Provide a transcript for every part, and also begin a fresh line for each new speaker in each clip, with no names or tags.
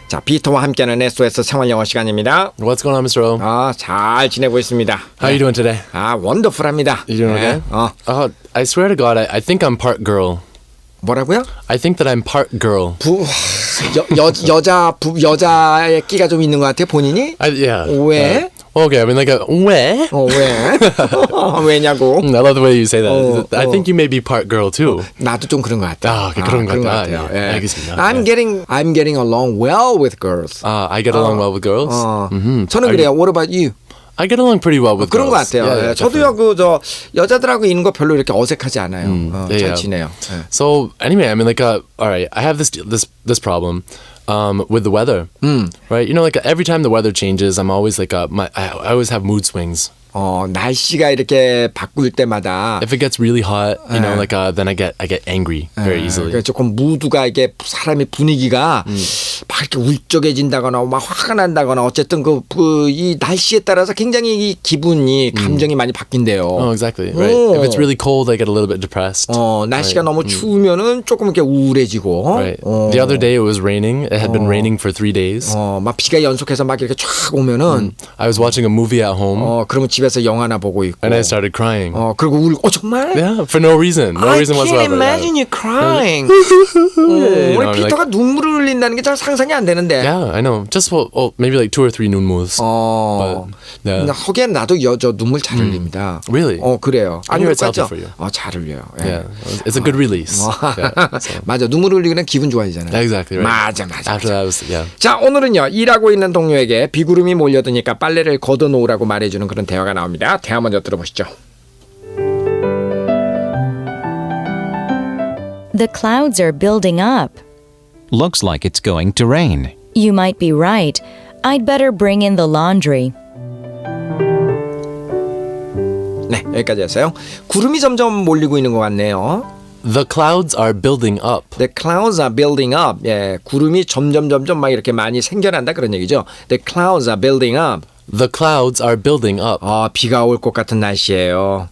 자, 비터와 함께하는 SOS 생활영어 시간입니다.
What's going on, Mr. O?
잘 지내고 있습니다.
How are you doing today?
원더풀합니다.
You doing okay? I swear to God, I think I'm part girl.
뭐라고요?
I think that I'm part girl.
여자의 끼가 좀 있는 것 같아요, 본인이?
Yeah.
왜?
Okay, I mean, like, 왜?
왜? 왜냐고?
I love the way you say that. I think you may be part girl too.
나도 좀 그런 것 같아.
그런 것 같다.
같아요.
예, 알겠습니다.
I'm getting along well with girls.
I get along well with girls.
저는 그래요. What about you?
I get along pretty well with
그런
girls.
것 같아요. 저도요, 여자들하고 있는 거 별로 이렇게 어색하지 않아요. 잘 지내요.
So anyway, I mean, like, all right, I have this problem. With the weather, right? You know, like every time the weather changes, I'm always like, I always have mood swings.
날씨가 이렇게 바꿀 때마다
If it gets really hot, you know, like then I get angry very easily.
그러니까 조금 무드가 이게 사람의 분위기가 막 이렇게 울적해진다거나 막 화가 난다거나 어쨌든 이 날씨에 따라서 굉장히 이 기분이 감정이 많이 바뀐대요.
Oh, exactly. Right. If it's really cold, I get a little bit depressed.
날씨가 너무 추우면은 조금 이렇게 우울해지고.
Right. The other day it was raining. It had been raining for 3 days.
막 비가 연속해서 막 이렇게 쫙 오면은
I was watching a movie at home.
그러면 집에서 영화나 보고 있고.
And I started crying.
그리고 울고. 정말?
Yeah, for no reason. No reason whatsoever.
I can't imagine you crying. 우리 피터가 눈물을 흘린다는 게 잘 상상이 안 되는데.
Yeah, I know. Just maybe like 2 or 3 눈물.
근데 하긴 나도 저 눈물 잘 흘립니다.
Really?
그래요.
I hear it's healthy for you.
잘 흘려요.
Yeah, it's a good release.
맞아, 눈물 흘리면 기분 좋아지잖아요.
Exactly. Right.
맞아.
After that was
자, 오늘은요, 일하고 있는 동료에게 비구름이 몰려드니까 빨래를 걷어놓으라고 말해주는 그런 대화가 나옵니다. 대화 먼저 들어보시죠.
The clouds are building up.
Looks like it's going to rain.
You might be right. I'd better bring in the laundry.
네, 여기까지 했어요. 구름이 점점 몰리고 있는 것 같네요.
The clouds are building up.
The clouds are building up. 예, 구름이 점점 막 이렇게 많이 생겨난다 그런 얘기죠. The clouds are building up.
The clouds are building up.
비가 올 것 같은 날씨예요.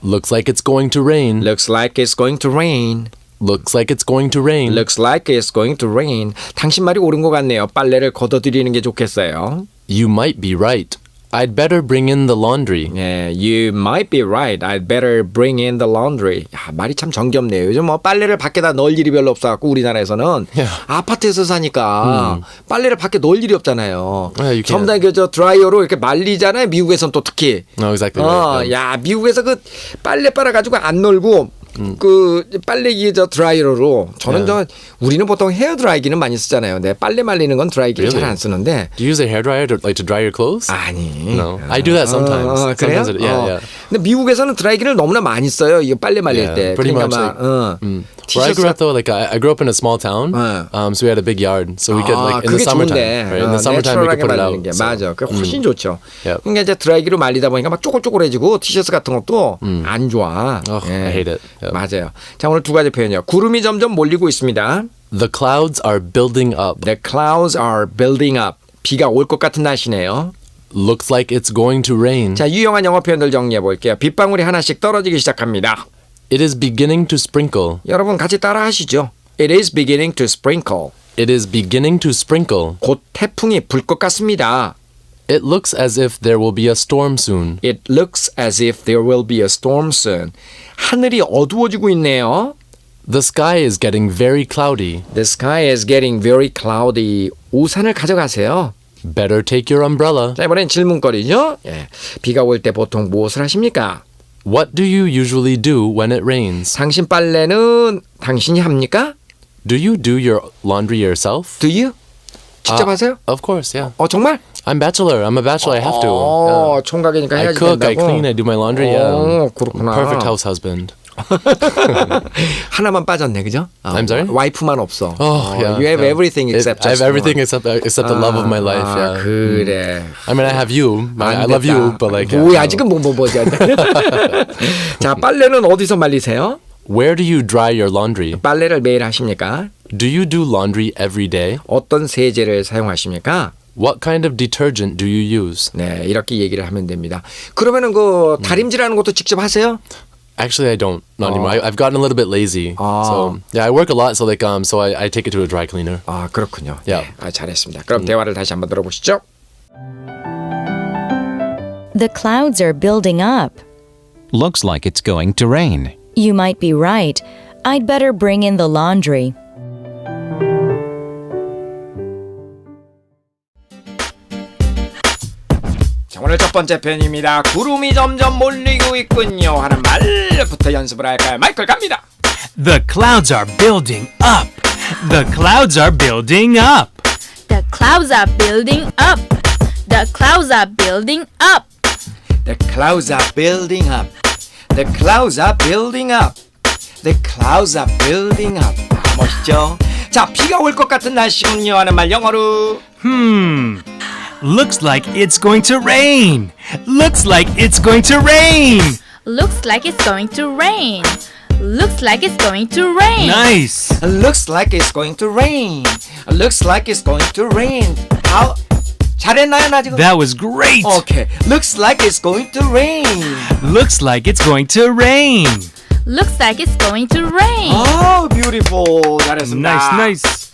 Looks like it's going to rain.
Looks like it's going to rain.
Looks like it's going to rain.
Looks like it's going to rain. 당신 말이 옳은 것 같네요. 빨래를 걷어들이는 게 좋겠어요.
You might be right. I'd better bring in the laundry.
예, you might be right. I'd better bring in the laundry. 야, 말이 참 정겹네요. 요즘 빨래를 밖에다 넣을 일이 별로 없어갖고 우리나라에서는 아파트에서 사니까 빨래를 밖에 넣을 일이 없잖아요. 전부 다 저 드라이어로 이렇게 말리잖아요. 미국에서는 또 특히.
Exactly right.
야, 미국에서 빨래 빨아가지고 안 널고 빨래기 드라이어로 저는 우리는 보통 헤어 드라이기는 많이 쓰잖아요. 네, 빨래 말리는 건 드라이기를 잘 안 쓰는데.
Do you use a hair dryer to dry your clothes?
아니.
No. I do that sometimes.
그래요?
Sometimes yeah.
근데 미국에서는 드라이기를 너무나 많이 써요. 이거 빨래 말릴 때.
Pretty
그러니까
much. Where I grew up though, like I grew up in a small town, so we had a big yard, so we could like in the summertime, right? In the summertime we could put it out.
게. 맞아, 그게 훨씬 좋죠.
Yep.
그러니까 이제 드라이기로 말리다 보니까 막 쪼글쪼글해지고 티셔츠 같은 것도 안 좋아.
I hate it. Yep.
맞아요. 자, 오늘 두 가지 표현이요. 구름이 점점 몰리고 있습니다.
The clouds are building up.
The clouds are building up. 비가 올 것 같은 날씨네요.
Looks like it's going to rain.
자, 유용한 영어 표현들 정리해 볼게요. 빗방울이 하나씩 떨어지기 시작합니다.
It is beginning to sprinkle.
여러분 같이 따라 하시죠. It is beginning to sprinkle.
It is beginning to sprinkle.
곧 태풍이 불 것 같습니다.
It looks as if there will be a storm soon.
It looks as if there will be a storm soon. 하늘이 어두워지고 있네요.
The sky is getting very cloudy.
The sky is getting very cloudy. 우산을 가져가세요.
Better take your umbrella.
자, 이번엔 질문거리죠. 예. 비가 올 때 보통 무엇을 하십니까?
What do you usually do when it rains?
당신 빨래는 당신이 합니까?
Do you do your laundry yourself?
Do you? 직접 하세요?
Of course, yeah.
정말?
I'm a bachelor. I have to.
총각이니까
I
해야지
cook,
된다고.
I clean, I do my laundry. Yeah.
그렇구나.
Perfect house husband.
하나만 빠졌네, 그죠?
I'm sorry?
와이프만 없어.
Yeah.
You have everything except
I
just
have everything
one.
except the love of my life. Yeah.
그래.
I mean, I have you. I love you, but like.
뭐야, 지금 뭐지? 자, 빨래는 어디서 말리세요?
Where do you dry your laundry?
빨래를 매일 하십니까?
Do you do laundry every day?
어떤 세제를 사용하십니까?
What kind of detergent do you use?
네, 이렇게 얘기를 하면 됩니다. 그러면은 다림질하는 것도 직접 하세요?
Actually, I don't. Not anymore. I've gotten a little bit lazy. So yeah, I work a lot. So like so I take it to a dry cleaner.
아, 그렇군요.
Yeah.
네, 아, 잘했습니다. 그럼 대화를 다시 한번 들어보시죠.
The clouds are building up.
Looks like it's going to rain.
You might be right. I'd better bring in the laundry.
자, 오늘 첫 번째 편입니다. 구름이 점점 몰리고 있군요 하는 말부터 연습을 할까요? 마이클 갑니다.
The clouds are building up. The clouds are building up.
The clouds are building up. The clouds are building up.
The clouds are building up. The clouds are building up. The clouds are building up. 아, 멋있죠? 자, 비가 올 것 같은 날씨군요 하는 말 영어로.
Looks like it's going to rain. Looks like it's going to rain.
Looks like it's going to rain. Looks like it's going to rain.
Nice.
Looks like it's going to rain. Looks like it's going to rain. 아, 잘했나요, 나 지금?
That was great.
오케이. Looks like it's going to rain.
Looks like it's going to rain.
Looks like it's going to rain.
아, beautiful. 잘했습니다.
Nice, nice.